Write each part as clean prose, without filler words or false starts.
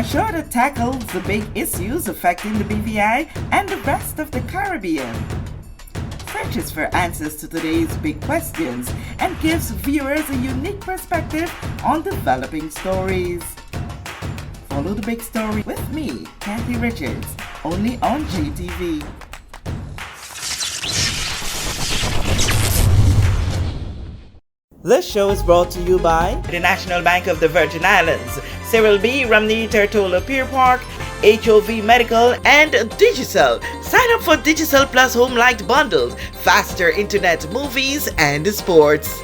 show that tackles the big issues affecting the BVI and the rest of the Caribbean. Searches for answers to today's big questions and gives viewers a unique perspective on developing stories. Follow the big story with me, Kathy Richards, only on GTV. This show is brought to you by the National Bank of the Virgin Islands, Cyril B. Ramney Tertola Pier Park, HOV Medical, and Digicel. Sign up for Digicel Plus Home Light bundles, faster internet, movies, and sports.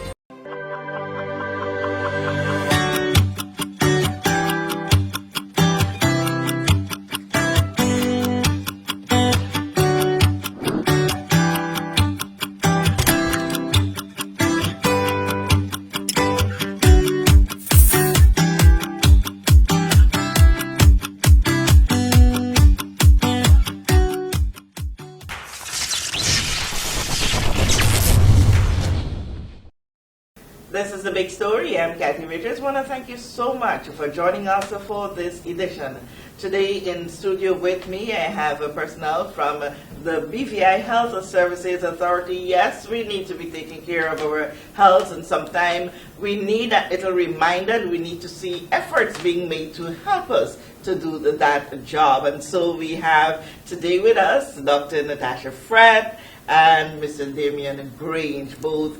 This is The Big Story. I'm Kathy Richards. I want to thank you so much for joining us for this edition. Today in studio with me, I have a personnel from the BVI Health Services Authority. Yes, we need to be taking care of our health, and sometimes we need that little reminder. We need to see efforts being made to help us to do that job. And so we have today with us Dr. Natasha Fred and Mr. Damian Grange, both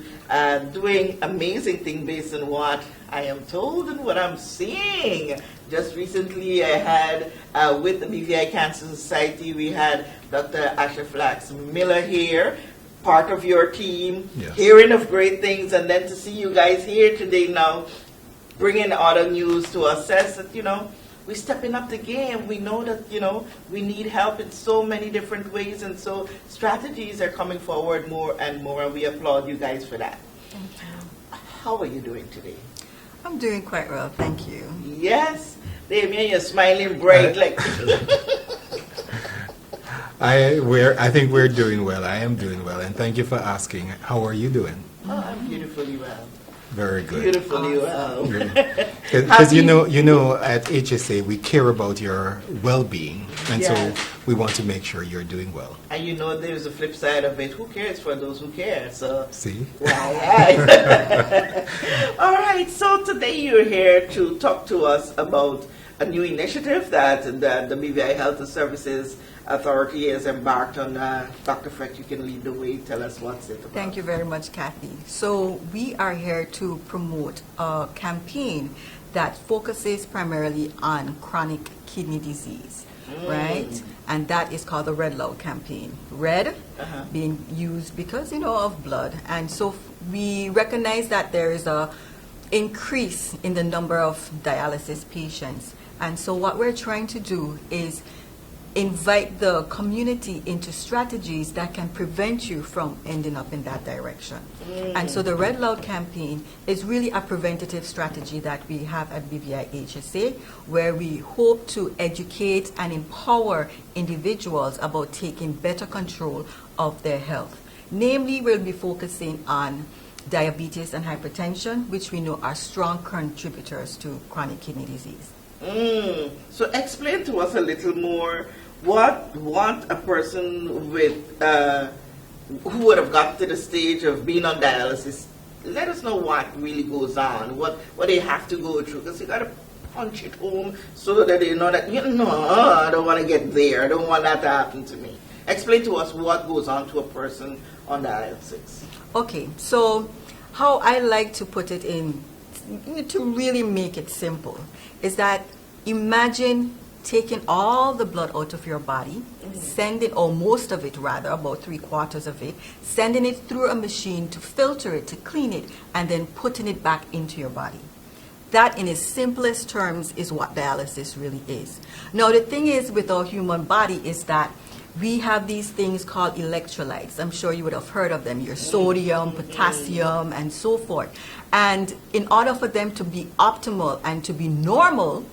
doing amazing things based on what I am told and what I'm seeing. Just recently I had, with the BVI Cancer Society, we had Dr. Jahphix Miller here, part of your team, yes, hearing of great things, and then to see you guys here today now, bringing other news to us, says that, we're stepping up the game. We know that, we need help in so many different ways, and so strategies are coming forward more and more, and we applaud you guys for that. Thank you. How are you doing today? I'm doing quite well, thank you. Yes. Damien, you're smiling bright like... I think we're doing well. I am doing well, and thank you for asking. How are you doing? Oh, I'm beautifully well. Very good. Beautifully well. Because you know, at HSA we care about your well-being, and yes, so we want to make sure you're doing well. And there's a flip side of it. Who cares for those who care? So see. Right. All right. So today you're here to talk to us about a new initiative that the BVI Health Services Authority has embarked on. Dr. Fred, you can lead the way. Tell us what's it about. Thank you very much, Kathy. So we are here to promote a campaign that focuses primarily on chronic kidney disease, right? And that is called the Red Loud campaign. Red being used because, of blood. And so we recognize that there is a increase in the number of dialysis patients. And so what we're trying to do is invite the community into strategies that can prevent you from ending up in that direction. And so the Red Loud campaign is really a preventative strategy that we have at BVIHSA, where we hope to educate and empower individuals about taking better control of their health. Namely, we'll be focusing on diabetes and hypertension, which we know are strong contributors to chronic kidney disease. So explain to us a little more what a person with who would have got to the stage of being on dialysis. Let us know what really goes on, what they have to go through, because you got to punch it home so that they know that I don't want to get there. I don't want that to happen to me. Explain to us what goes on to a person on dialysis. Okay, so how I like to put it in, to really make it simple, is that imagine taking all the blood out of your body, sending, or most of it rather, about 3/4 of it, sending it through a machine to filter it, to clean it, and then putting it back into your body. That, in its simplest terms, is what dialysis really is. Now, the thing is with our human body is that we have these things called electrolytes. I'm sure you would have heard of them, your sodium, potassium, and so forth. And in order for them to be optimal and to be normal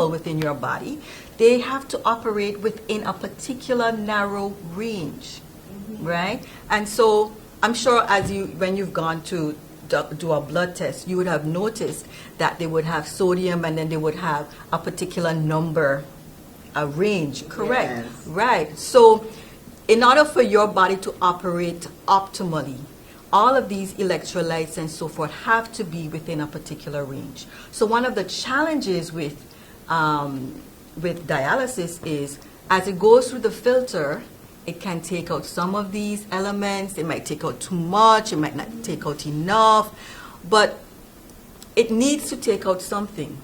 within your body, they have to operate within a particular narrow range, right? And so I'm sure when you've gone to do a blood test, you would have noticed that they would have sodium and then they would have a particular number, a range. Correct. Yes. Right. So in order for your body to operate optimally, all of these electrolytes and so forth have to be within a particular range. So one of the challenges with dialysis is, as it goes through the filter, it can take out some of these elements. It might take out too much. It might not take out enough. But it needs to take out something,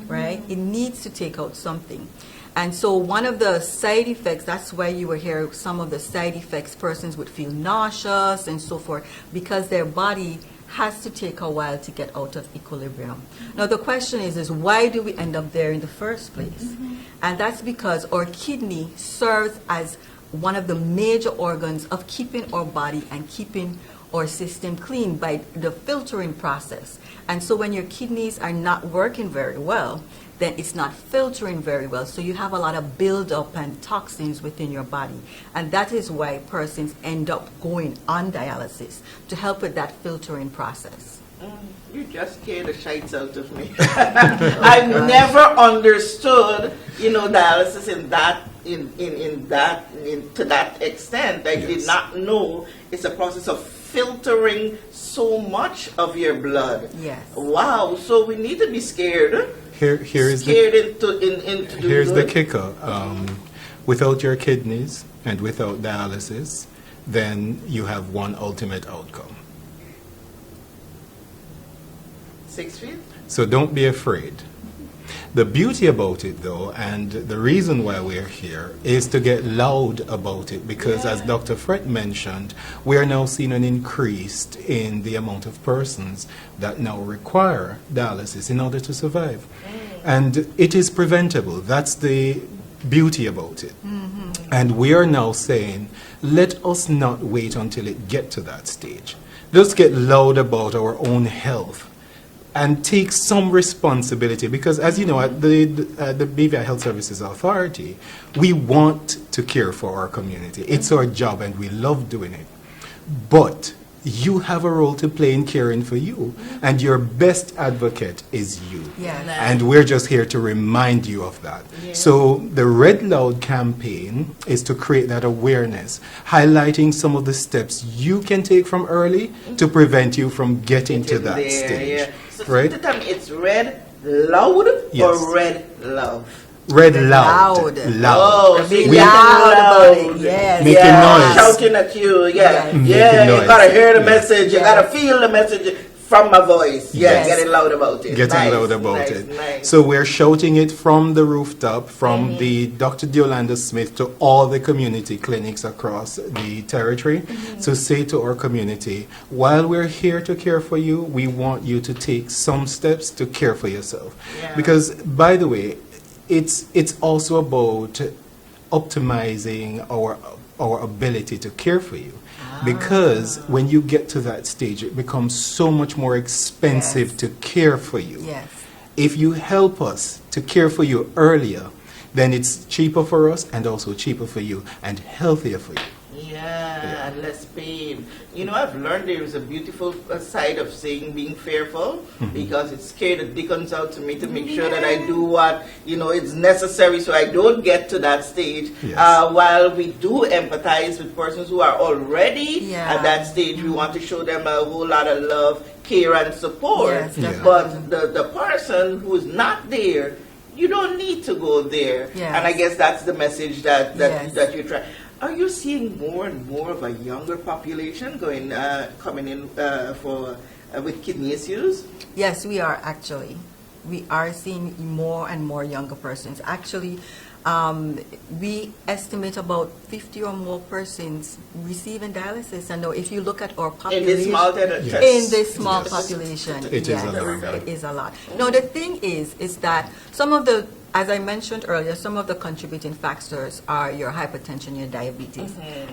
right? It needs to take out something. And so one of the side effects, that's why you were here, some of the side effects, persons would feel nauseous and so forth, because their body has to take a while to get out of equilibrium. Now the question is why do we end up there in the first place? And that's because our kidney serves as one of the major organs of keeping our body and keeping our system clean by the filtering process. And so when your kidneys are not working very well, then it's not filtering very well. So you have a lot of buildup and toxins within your body. And that is why persons end up going on dialysis, to help with that filtering process. You just scared the shites out of me. I've never understood, dialysis to that extent. I did not know it's a process of filtering so much of your blood. Yes. Wow. So we need to be scared. Here's the kicker. Without your kidneys and without dialysis, then you have one ultimate outcome. 6 feet? So don't be afraid. The beauty about it, though, and the reason why we're here, is to get loud about it, because as Dr. Fred mentioned, we are now seeing an increase in the amount of persons that now require dialysis in order to survive. And it is preventable. That's the beauty about it. And we are now saying, let us not wait until it gets to that stage. Let's get loud about our own health and take some responsibility, because as you know, at the BVI Health Services Authority, we want to care for our community. It's our job and we love doing it. But you have a role to play in caring for you, and your best advocate is you. Yes. And we're just here to remind you of that. Yes. So the Red Loud campaign is to create that awareness, highlighting some of the steps you can take from early to prevent you from getting to that stage. Yeah. So right? tell me, it's Red Loud Yes. or Red Love? Red Loud. Loud. Loud. Oh, be Be loud about it. Yes. Making noise. Shouting at you. Yeah. Yes. Yeah, Making you gotta noise. hear the Yeah. message. You Yeah. gotta feel the message from my voice. Yeah, Yes. getting loud about it. Getting Nice, loud about nice, it. nice. So we're shouting it from the rooftop, from the Dr. Deolanda Smith to all the community clinics across the territory. So say to our community, while we're here to care for you, we want you to take some steps to care for yourself. Yeah. Because, by the way, it's also about optimizing our ability to care for you. Because when you get to that stage, it becomes so much more expensive Yes. to care for you. Yes. If you help us to care for you earlier, then it's cheaper for us and also cheaper for you and healthier for you. Yeah, and less pain. I've learned there is a beautiful side of being fearful, because it scared the dickens out to me to make sure that I do what, it's necessary so I don't get to that stage. Yes. While we do empathize with persons who are already Yeah. at that stage, we want to show them a whole lot of love, care, and support. Yes, Yeah. But the person who's not there, you don't need to go there. Yes. And I guess that's the message that Yes. that you try. Are you seeing more and more of a younger population coming in with kidney issues? Yes, we are actually. We are seeing more and more younger persons. Actually, we estimate about 50 or more persons receiving dialysis. And now if you look at our In population, this small Yes. in this small Yes. population, It is yes, alarming. it is a lot. No, the thing is that some of the, as I mentioned earlier, some of the contributing factors are your hypertension, your diabetes.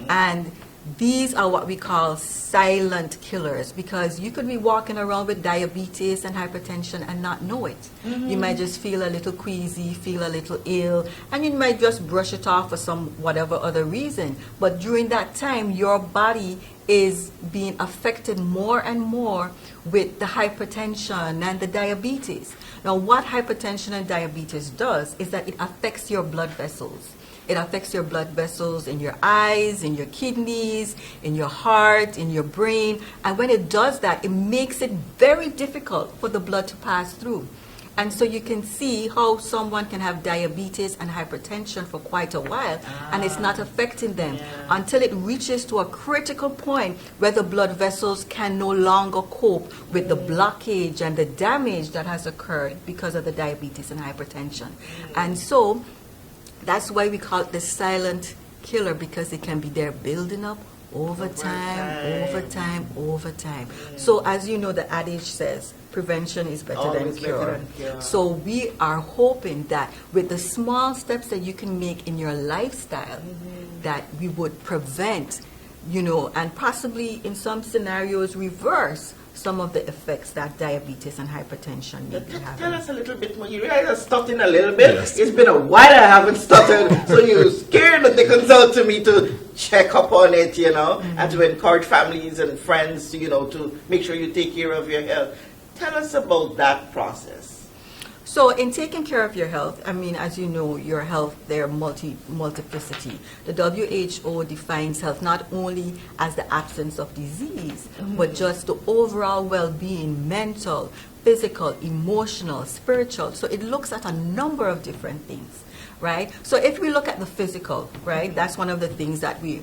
And these are what we call silent killers, because you could be walking around with diabetes and hypertension and not know it. You might just feel a little queasy, feel a little ill, and you might just brush it off for some whatever other reason. But during that time, your body is being affected more and more with the hypertension and the diabetes. Now, what hypertension and diabetes does is that it affects your blood vessels. It affects your blood vessels in your eyes, in your kidneys, in your heart, in your brain. And when it does that, it makes it very difficult for the blood to pass through. And so you can see how someone can have diabetes and hypertension for quite a while, and it's not affecting them until it reaches to a critical point where the blood vessels can no longer cope with the blockage and the damage that has occurred because of the diabetes and hypertension. And so that's why we call it the silent killer, because it can be there building up over time. So as you know, the adage says, prevention is better than cure. So we are hoping that with the small steps that you can make in your lifestyle, that we would prevent, and possibly in some scenarios reverse some of the effects that diabetes and hypertension may be having. Tell us a little bit more. You realize I stuttered a little bit? Yes. It's been a while I haven't stuttered, so you scared the dickens out to me to check up on it, and to encourage families and friends, to make sure you take care of your health. Tell us about that process. So in taking care of your health, as you know, your health, there are multiplicity. The WHO defines health not only as the absence of disease, but just the overall well-being, mental, physical, emotional, spiritual. So it looks at a number of different things, right? So if we look at the physical, right, that's one of the things that we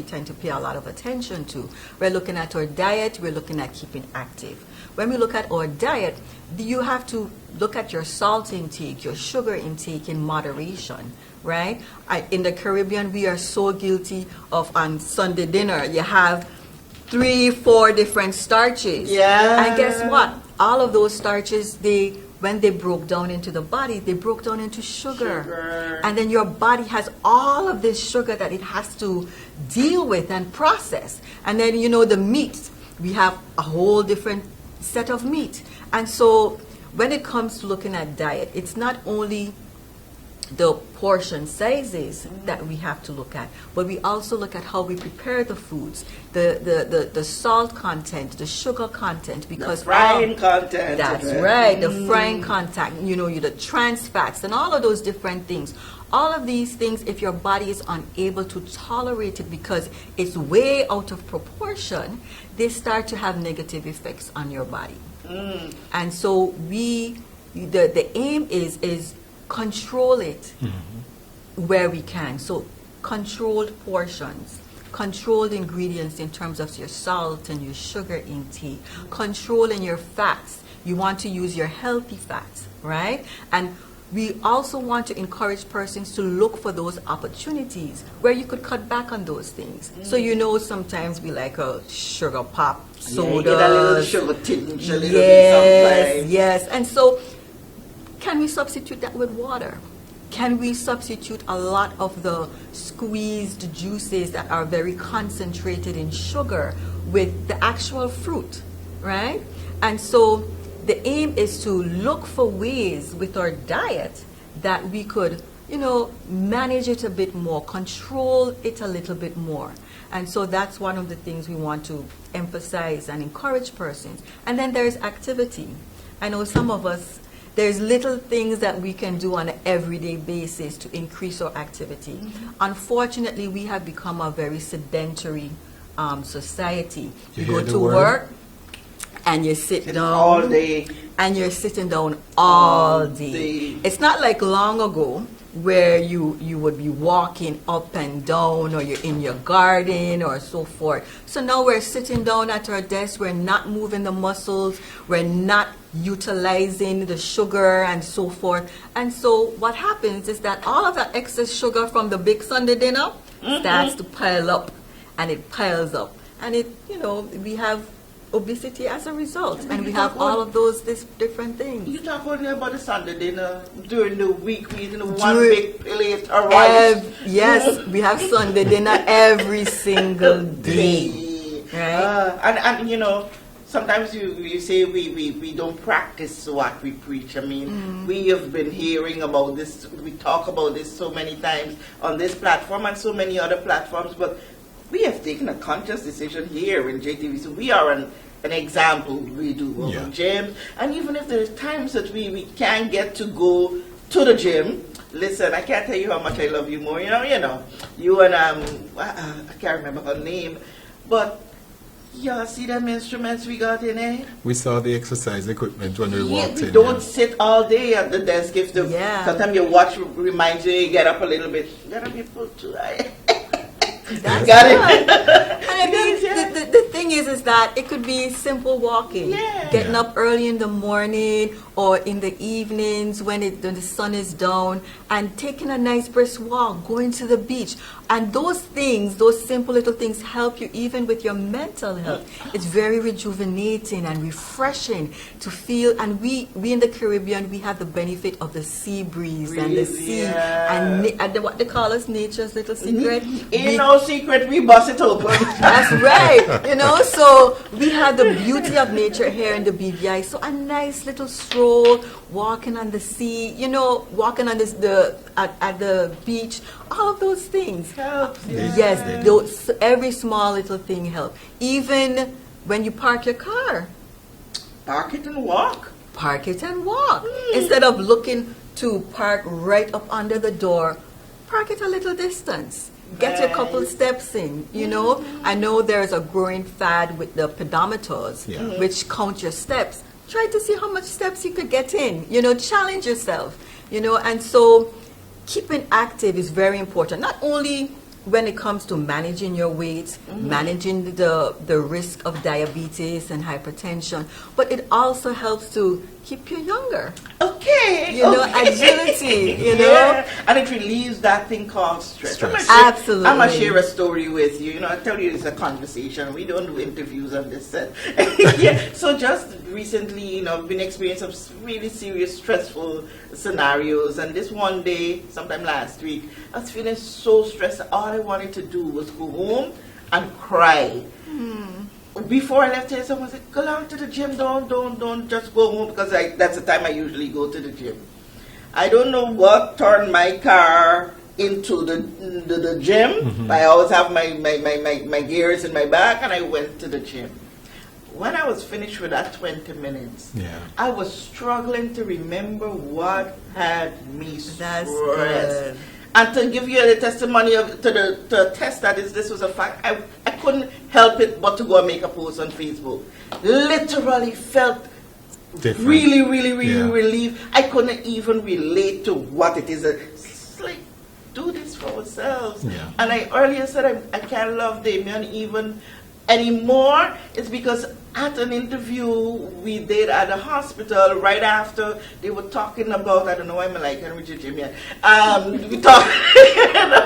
tend to pay a lot of attention to. We're looking at our diet, we're looking at keeping active. When we look at our diet, you have to look at your salt intake, your sugar intake in moderation, right? In the Caribbean, we are so guilty of, on Sunday dinner, you have 3-4 different starches. Yeah. And guess what? All of those starches, when they broke down into the body, they broke down into sugar. And then your body has all of this sugar that it has to deal with and process. And then, the meat, we have a whole different set of meat. And so when it comes to looking at diet, it's not only the portion sizes that we have to look at, but we also look at how we prepare the foods, the salt content, the sugar content, because the frying content. That's right, the frying content, the trans fats and all of those different things. All of these things, if your body is unable to tolerate it because it's way out of proportion, they start to have negative effects on your body. And so the aim is control it where we can. So controlled portions, controlled ingredients in terms of your salt and your sugar intake, controlling your fats. You want to use your healthy fats, right? And we also want to encourage persons to look for those opportunities where you could cut back on those things. So sometimes we like a sugar pop, soda. Get a little sugar tinge a little bit sometimes. Yes. And so can we substitute that with water? Can we substitute a lot of the squeezed juices that are very concentrated in sugar with the actual fruit, right? And so the aim is to look for ways with our diet that we could, manage it a bit more, control it a little bit more. And so that's one of the things we want to emphasize and encourage persons. And then there's activity. I know some of us, there's little things that we can do on an everyday basis to increase our activity. Unfortunately, we have become a very sedentary society. You go to work, and you sit down all day, and you're sitting down all day. It's not like long ago where you would be walking up and down, or you're in your garden or so forth. So now we're sitting down at our desk, we're not moving the muscles, we're not utilizing the sugar and so forth. And so what happens is that all of that excess sugar from the big Sunday dinner starts to pile up, and it piles up. And we have obesity as a result. And we have all of those different things. You talk only about the Sunday dinner. During the week, we eat one big plate of rice. Yes, we have Sunday dinner every single day. Right? And you know, sometimes you say we don't practice what we preach. I mean, we have been hearing about this, we talk about this so many times on this platform and so many other platforms, but we have taken a conscious decision here in JTV. So we are an example. We do go to gyms, and even if there's times that we can't get to go to the gym, listen, I can't tell you how much I love you more. You know, you and I can't remember her name, but y'all see them instruments we got in there? We saw the exercise equipment when we walked in. Don't sit all day at the desk. If sometimes your watch reminds you get up a little bit. Get up your foot too. That's got right. it. And I mean, the thing is that it could be simple walking, getting up early in the morning or in the evenings when the sun is down, and taking a nice brisk walk, going to the beach. And those things, those simple little things, help you even with your mental health. It's very rejuvenating and refreshing to feel. And we in the Caribbean, we have the benefit of the sea breeze and the sea and what they call us, nature's little secret. Ain't no secret, we bust it open. That's right. You know, so we have the beauty of nature here in the BVI. So a nice little stroll, walking on the sea, you know, walking on at the beach, all of those things help. Yes, every small little thing helps. Even when you park your car, park it and walk. Park it and walk. Instead of looking to park right up under the door, park it a little distance. Get your couple steps in, you know. I know there's a growing fad with the pedometers, which count your steps. Try to see how much steps you could get in, you know, challenge yourself, you know. And so keeping active is very important, not only when it comes to managing your weight, managing the risk of diabetes and hypertension, but it also helps to keep you younger. Okay. You know, agility, you know. And it relieves that thing called stress. Absolutely. I'm going to share a story with you. You know, I tell you it's a conversation. We don't do interviews on this set. So just recently, you know, I've been experiencing some really serious, stressful scenarios. And this one day, sometime last week, I was feeling so stressed. All I wanted to do was go home and cry. Before I left here, someone said, go down to the gym, don't just go home, because that's the time I usually go to the gym. I don't know what turned my car into the gym. I always have my gears in my back, and I went to the gym. When I was finished with that 20 minutes, I was struggling to remember what had me stressed. And to give you a testimony to attest that this was a fact, I couldn't help it but to go and make a post on Facebook. Literally felt different. Really relieved. I couldn't even relate to what it is. It's like, do this for ourselves. And I earlier said I can't love Damien even anymore. It's because at an interview we did at the hospital, right after they were talking about, I don't know why I'm like Henry Jim yet. We talked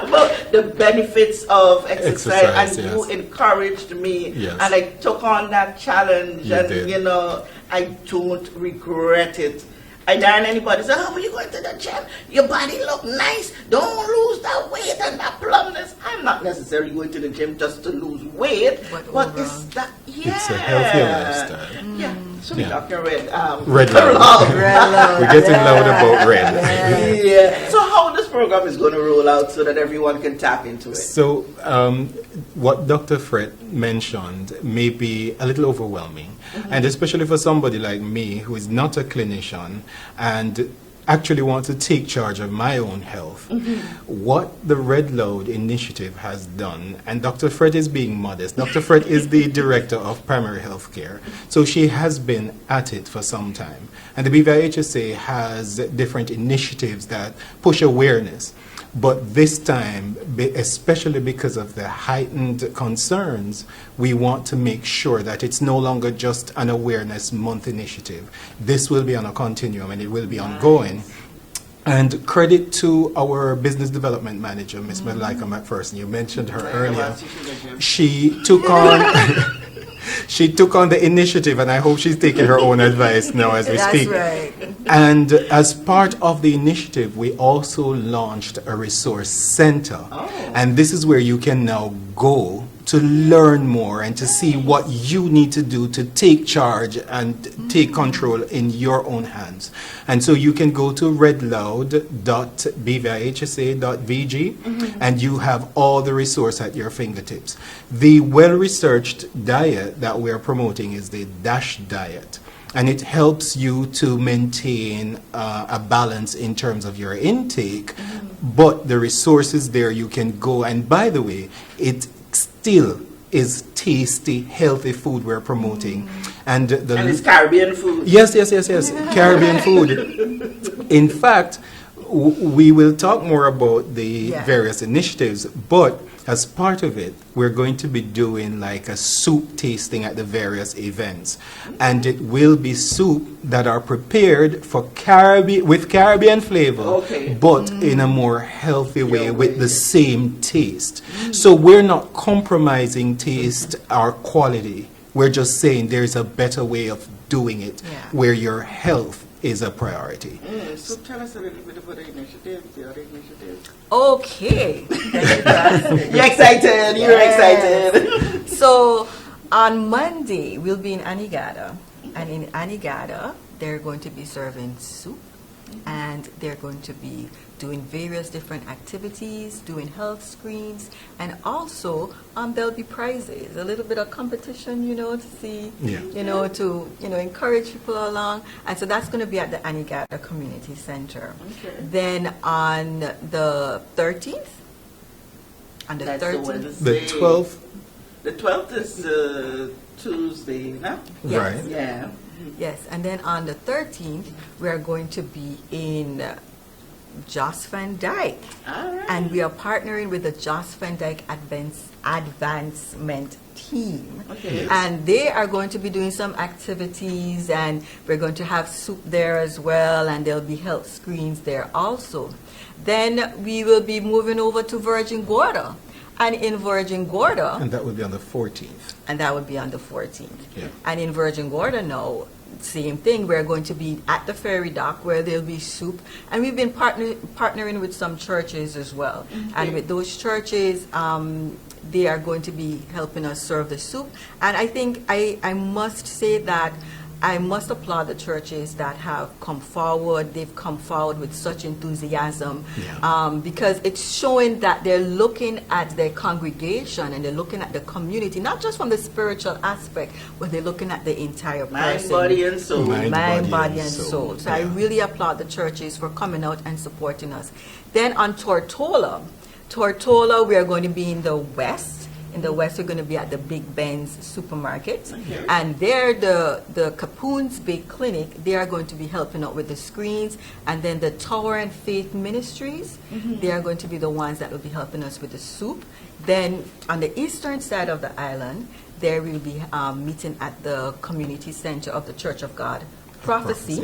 about the benefits of exercise, and you encouraged me, and I took on that challenge, and you know, I don't regret it. I dare anybody say, oh, when you go to the gym, your body look nice, don't lose that weight and that plumpness. I'm not necessarily going to the gym just to lose weight, but it's that, it's a healthier lifestyle. So we're talking red love. We're getting loud about red. So how this program is going to roll out so that everyone can tap into it? So what Dr. Fred mentioned may be a little overwhelming, and especially for somebody like me who is not a clinician and actually want to take charge of my own health. What the Red Load initiative has done, and Dr. Fred is being modest. Dr. Fred is the director of primary health care, so she has been at it for some time. And the BVIHSA has different initiatives that push awareness. But this time, especially because of the heightened concerns, we want to make sure that it's no longer just an awareness month initiative. This will be on a continuum and it will be ongoing. And credit to our business development manager, Ms. Malaika McPherson. You mentioned her earlier. She took on She took on the initiative, and I hope she's taking her own advice now as we speak. That's right. And as part of the initiative, we also launched a resource center. Oh. And this is where you can now go to learn more and to see what you need to do to take charge and take control in your own hands. And so you can go to redloud.bvihsa.vg and you have all the resource at your fingertips. The well-researched diet that we're promoting is the DASH diet. And it helps you to maintain a balance in terms of your intake, but the resources there you can go. And by the way, it still is tasty, healthy food we're promoting. And it's Caribbean food. Yes. Caribbean food. In fact, we will talk more about the various initiatives, but as part of it, we're going to be doing like a soup tasting at the various events. And it will be soup that are prepared for with Caribbean flavor, but in a more healthy way with the same taste. So we're not compromising taste or quality. We're just saying there's a better way of doing it where your health is a priority. So tell us a little bit about the initiative, the other initiatives. Okay. You're excited. You're excited. So on Monday, we'll be in Anegada. And in Anegada, they're going to be serving soup. And they're going to be doing various different activities, doing health screens, and also there'll be prizes, a little bit of competition, to see, to encourage people along. And so that's going to be at the Anegada Community Center. Okay. Then on the 13th, That's the 12th. The 12th is Tuesday, no? Yes. Right. Yeah. Yes, and then on the 13th, we are going to be in Jos Van Dyke. All right. And we are partnering with the Jos Van Dyke Advancement Team. Okay. And they are going to be doing some activities, and we're going to have soup there as well, and there'll be health screens there also. Then we will be moving over to Virgin Gorda. And in Virgin Gorda... And that would be on the 14th. And that would be on the 14th. Yeah. And in Virgin Gorda now, same thing. We're going to be at the ferry dock where there'll be soup. And we've been partnering with some churches as well. Okay. And with those churches, they are going to be helping us serve the soup. And I think I must say that I must applaud the churches that have come forward. They've come forward with such enthusiasm because it's showing that they're looking at their congregation and they're looking at the community, not just from the spiritual aspect, but they're looking at the entire person. Mind, body, and soul. Mind, body, and soul. So I really applaud the churches for coming out and supporting us. Then on Tortola, we are going to be in the west. In the west, we're going to be at the Big Ben's supermarket. Okay. And there, the Capoon's Big Clinic, they are going to be helping out with the screens. And then the Tower and Faith Ministries, they are going to be the ones that will be helping us with the soup. Then on the eastern side of the island, there we'll be meeting at the community center of the Church of God Prophecy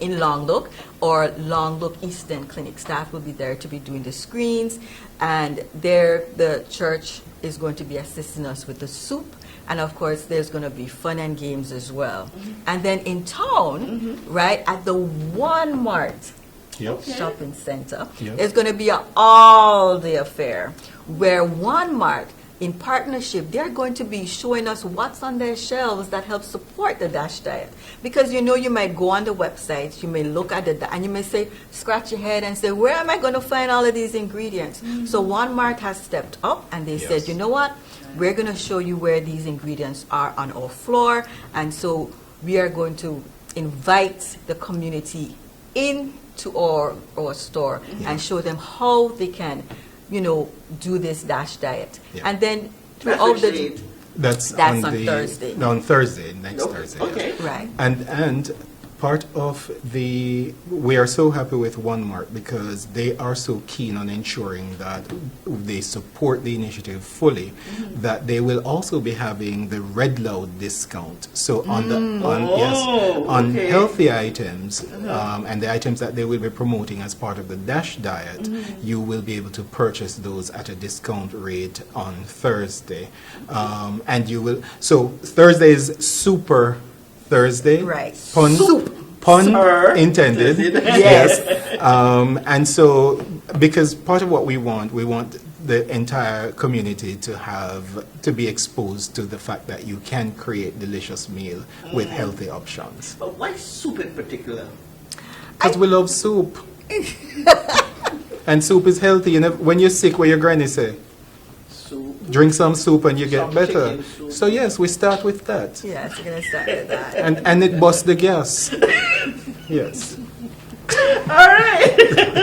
in Long Look, or Long Look Eastern Clinic. Staff will be there to be doing the screens, and there the church is going to be assisting us with the soup, and of course there's going to be fun and games as well. And then in town, right at the Walmart shopping center, there's going to be an all-day affair where Walmart, in partnership, they're going to be showing us what's on their shelves that helps support the DASH diet. Because you might go on the website, you may look at it, and you may say, scratch your head and say, where am I going to find all of these ingredients? So Walmart has stepped up and they said, you know what, we're going to show you where these ingredients are on our floor. And so we are going to invite the community into our store and show them how they can do this DASH diet. And then throughout that's on Thursday. No, on Thursday, next Thursday. Okay. Right. And part of we are so happy with OneMart because they are so keen on ensuring that they support the initiative fully, that they will also be having the Red Loud discount. So on healthy items and the items that they will be promoting as part of the DASH diet, you will be able to purchase those at a discount rate on Thursday. And you will, so Thursday is Super Thursday. Right. Pun intended. Yes. And so, because part of what we want the entire community to be exposed to the fact that you can create delicious meal with healthy options. But why soup in particular? Because we love soup. And soup is healthy. You know, when you're sick, what your granny say? Drink some soup and you get better. So yes, we start with that. Yes, we're going to start with that. And it busts the gas. Yes. All right.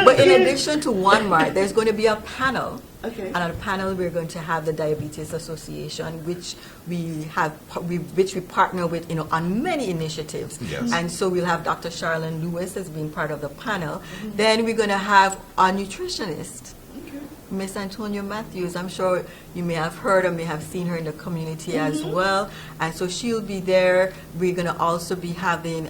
But in addition to OneMart, there's going to be a panel. Okay. And on the panel, we're going to have the Diabetes Association, which we partner with, on many initiatives. Yes. And so we'll have Dr. Charlene Lewis as being part of the panel. Then we're going to have our nutritionist, Miss Antonia Matthews. I'm sure you may have heard or may have seen her in the community as well. And so she'll be there. We're going to also be having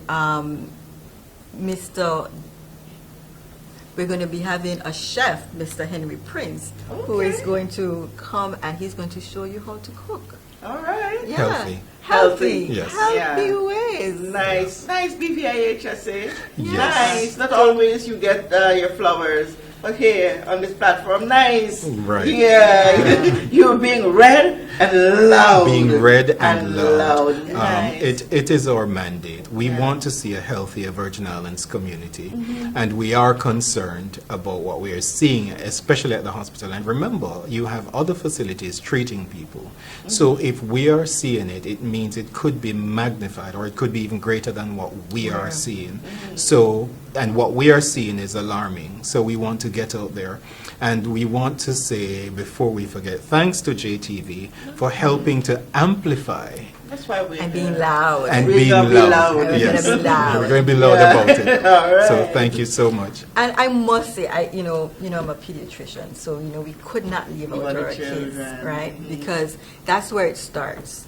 we're going to be having a chef, Mr. Henry Prince, who is going to come and he's going to show you how to cook. All right. Yeah. Healthy. Yes. Healthy ways. Nice BVIHSA. Yes. Nice. Not always you get your flowers, but here on this platform, nice. Right. Yeah. You're being read and loud. Being read and loud. Nice. It is our mandate. We want to see a healthier Virgin Islands community, and we are concerned about what we are seeing, especially at the hospital. And remember, you have other facilities treating people. So if we are seeing it, it means it could be magnified, or it could be even greater than what we are seeing. So, and what we are seeing is alarming. So we want to get out there. And we want to say, before we forget, thanks to JTV for helping to amplify. That's why we're And being loud. And We're being gonna be loud. loud. Yes. We're gonna be loud. We're going to be loud about it. All right. So thank you so much. And I must say, I'm a pediatrician, so we could not leave out the our kids, children. right? Because that's where it starts.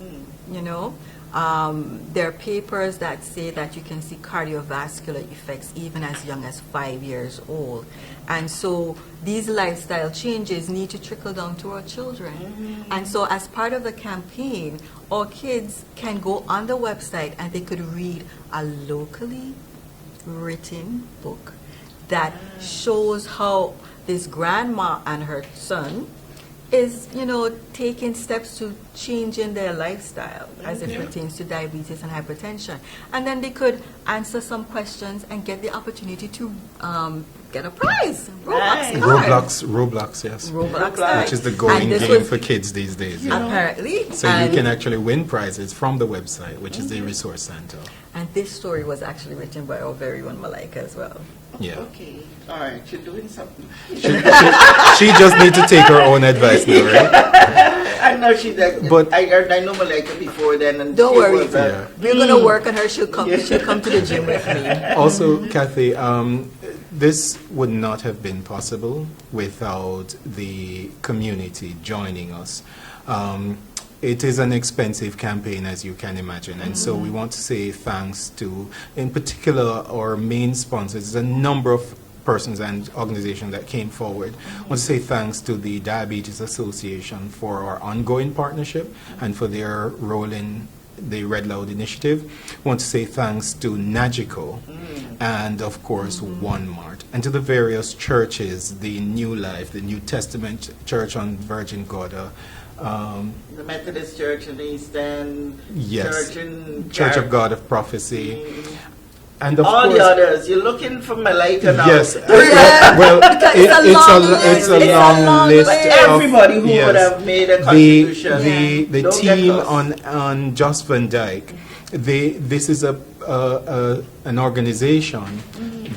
There are papers that say that you can see cardiovascular effects even as young as 5 years old. And so these lifestyle changes need to trickle down to our children. And so as part of the campaign, our kids can go on the website and they could read a locally written book that shows how this grandma and her son is, taking steps to changing their lifestyle as it pertains to diabetes and hypertension. And then they could answer some questions and get the opportunity to get a prize. Nice. Roblox, yes. Roblox. Which is the going game for kids these days. Apparently. So you can actually win prizes from the website, which is the resource center. And this story was actually written by our very own Malaika as well. Yeah. Okay. All right. You're doing something. She just needs to take her own advice now, right? I know she does. But I know Malika before then. And Don't she worry. was, We're going to work on her. She'll come to the gym with me. Also, Kathy, this would not have been possible without the community joining us. It is an expensive campaign, as you can imagine, and so we want to say thanks to, in particular, our main sponsors. There's a number of persons and organizations that came forward. I want to say thanks to the Diabetes Association for our ongoing partnership and for their role in the Red Loud initiative. I want to say thanks to Nagico and, of course, OneMart, and to the various churches, the New Life, the New Testament Church on Virgin Gorda, the Methodist Church in the East End, yes, Church of God of Prophecy, and of all course, the others. You're looking for Malika now. yes, Yeah. well, It's a long list. of Everybody who yes. would have made a contribution. The Don't get team lost. on Just Van Dyke, this is an organization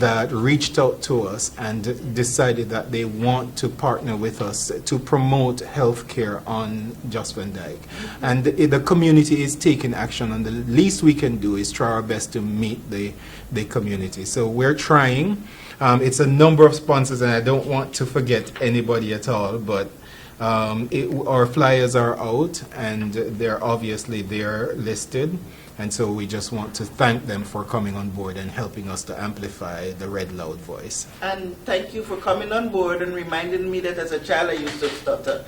that reached out to us and decided that they want to partner with us to promote healthcare on Jos van Dyke. And the community is taking action, and the least we can do is try our best to meet the community. So we're trying. It's a number of sponsors, and I don't want to forget anybody at all, but our flyers are out, and they're obviously there listed. And so we just want to thank them for coming on board and helping us to amplify the Red Loud voice. And thank you for coming on board and reminding me that as a child I used to stutter.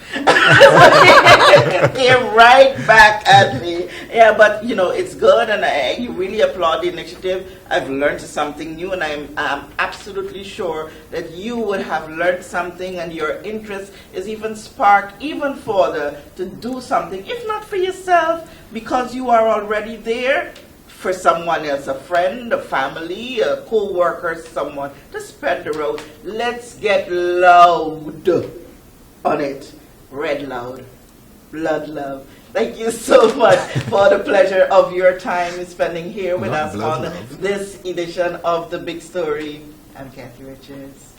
They're right back at me. Yeah, but you know, it's good, and you really applaud the initiative. I've learned something new, and I'm absolutely sure that you would have learned something, and your interest is even sparked even further to do something, if not for yourself, because you are already there, for someone else, a friend, a family, a co-worker, someone, to spread the word. Let's get loud on it. Red Loud. Blood Love. Thank you so much for the pleasure of your time spending here with us on this edition of The Big Story. I'm Kathy Richards.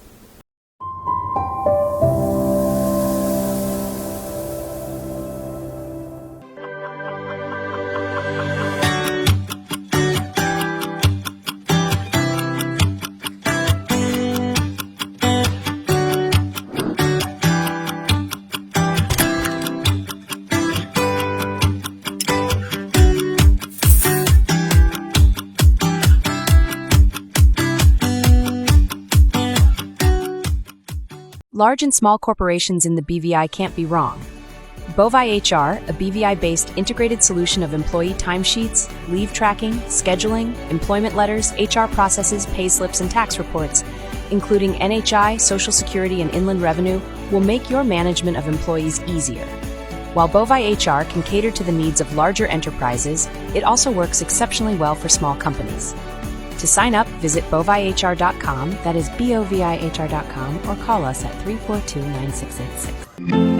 Large and small corporations in the BVI can't be wrong. BVIHR, a BVI-based integrated solution of employee timesheets, leave tracking, scheduling, employment letters, HR processes, pay slips, and tax reports, including NHI, Social Security, and Inland Revenue, will make your management of employees easier. While BVIHR can cater to the needs of larger enterprises, it also works exceptionally well for small companies. To sign up, visit BVIHR.com, that is BOVIHR.com, or call us at 342-9686.